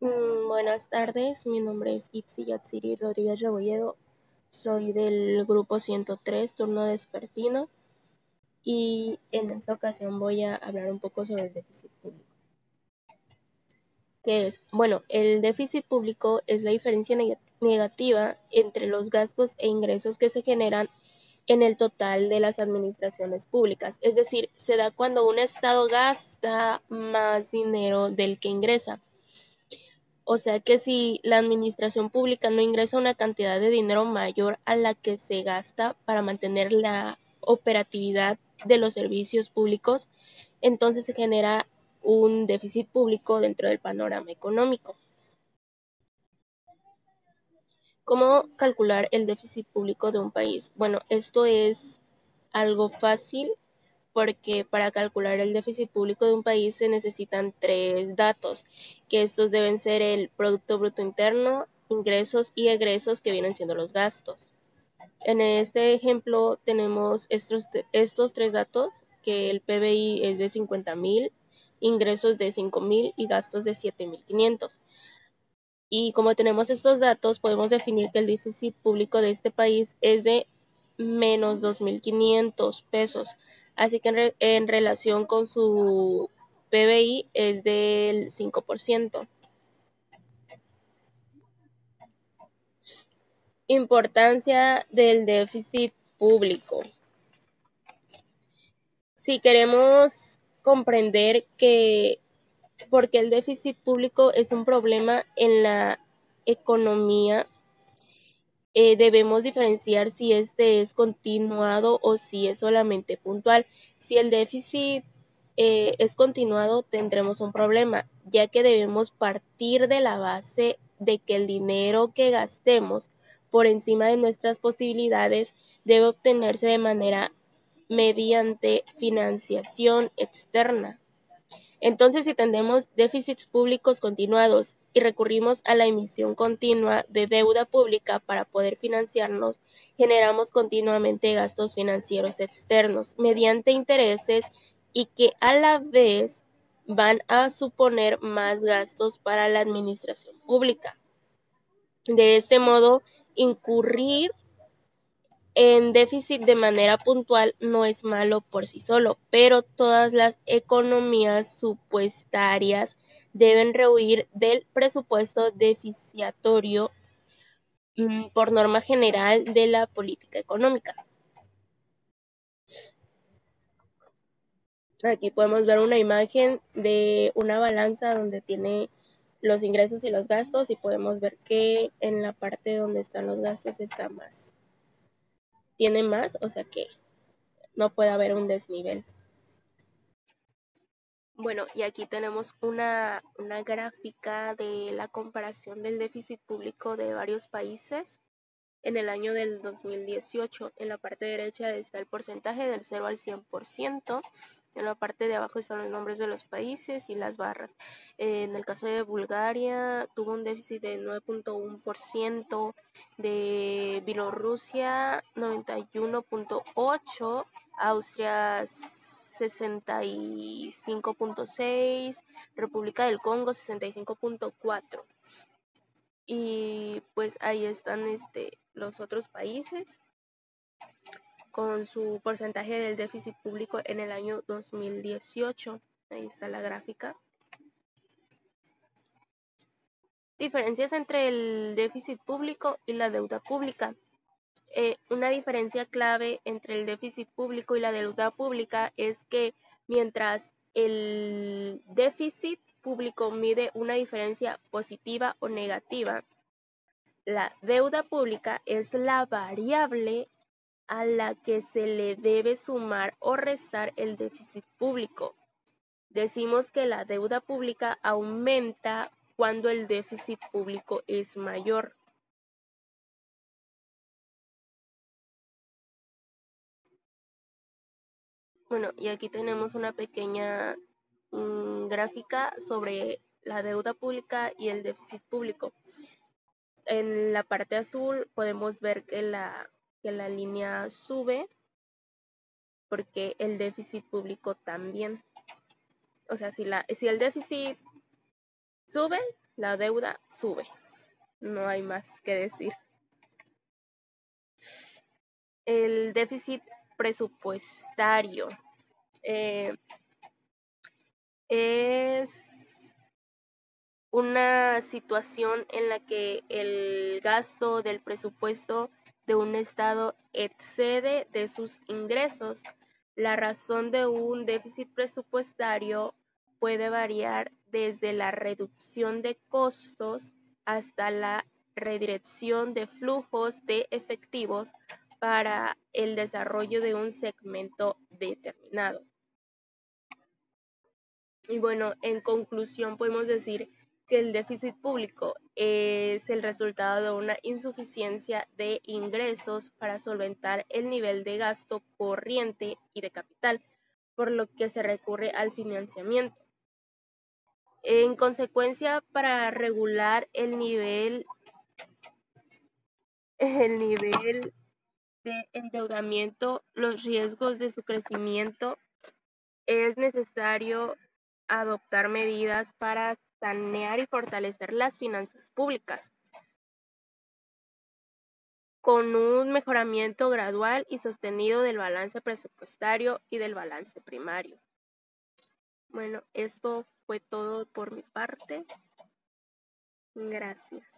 Buenas tardes, mi nombre es Itzi Yatsiri Rodríguez Rebolledo, soy del grupo 103, turno despertino, y en esta ocasión voy a hablar un poco sobre el déficit público. ¿Qué es? Bueno, el déficit público es la diferencia negativa entre los gastos e ingresos que se generan en el total de las administraciones públicas. Es decir, se da cuando un estado gasta más dinero del que ingresa. O sea que si la administración pública no ingresa una cantidad de dinero mayor a la que se gasta para mantener la operatividad de los servicios públicos, entonces se genera un déficit público dentro del panorama económico. ¿Cómo calcular el déficit público de un país? Bueno, esto es algo fácil porque para calcular el déficit público de un país se necesitan tres datos, que estos deben ser el Producto Bruto Interno, ingresos y egresos, que vienen siendo los gastos. En este ejemplo tenemos estos tres datos, que el PBI es de 50,000, ingresos de 5,000 y gastos de 7,500. Y como tenemos estos datos, podemos definir que el déficit público de este país es de menos 2,500 pesos. Así que en relación con su PBI es del 5%. Importancia del déficit público. Si queremos comprender que porque el déficit público es un problema en la economía, debemos diferenciar si este es continuado o si es solamente puntual. Si el déficit es continuado, tendremos un problema, ya que debemos partir de la base de que el dinero que gastemos por encima de nuestras posibilidades debe obtenerse de manera mediante financiación externa. Entonces, si tenemos déficits públicos continuados y recurrimos a la emisión continua de deuda pública para poder financiarnos, generamos continuamente gastos financieros externos mediante intereses y que a la vez van a suponer más gastos para la administración pública. De este modo, incurrir en déficit de manera puntual no es malo por sí solo, pero todas las economías supuestarias deben rehuir del presupuesto deficitario por norma general de la política económica. Aquí podemos ver una imagen de una balanza donde tiene los ingresos y los gastos, y podemos ver que en la parte donde están los gastos tiene más, o sea que no puede haber un desnivel. Bueno, y aquí tenemos una gráfica de la comparación del déficit público de varios países en el año del 2018. En la parte derecha está el porcentaje del 0 al 100%. En la parte de abajo están los nombres de los países y las barras. En el caso de Bulgaria tuvo un déficit de 9,1%, de Bielorrusia 91,8%, Austria 65,6%, República del Congo 65,4%. Y pues ahí están los otros países con su porcentaje del déficit público en el año 2018. Ahí está la gráfica. Diferencias entre el déficit público y la deuda pública. Una diferencia clave entre el déficit público y la deuda pública es que mientras el déficit público mide una diferencia positiva o negativa, la deuda pública es la variable a la que se le debe sumar o restar el déficit público. Decimos que la deuda pública aumenta cuando el déficit público es mayor. Bueno, y aquí tenemos una pequeña gráfica sobre la deuda pública y el déficit público. En la parte azul podemos ver que la línea sube porque el déficit público también. O sea, si el déficit sube, la deuda sube. No hay más que decir. El déficit presupuestario es una situación en la que el gasto del presupuesto de un estado excede de sus ingresos. La razón de un déficit presupuestario puede variar desde la reducción de costos hasta la redirección de flujos de efectivos para el desarrollo de un segmento determinado. Y bueno, en conclusión podemos decir que el déficit público es el resultado de una insuficiencia de ingresos para solventar el nivel de gasto corriente y de capital, por lo que se recurre al financiamiento. En consecuencia, para regular el nivel de endeudamiento, los riesgos de su crecimiento, es necesario adoptar medidas para sanear y fortalecer las finanzas públicas, con un mejoramiento gradual y sostenido del balance presupuestario y del balance primario. Bueno, esto fue todo por mi parte. Gracias.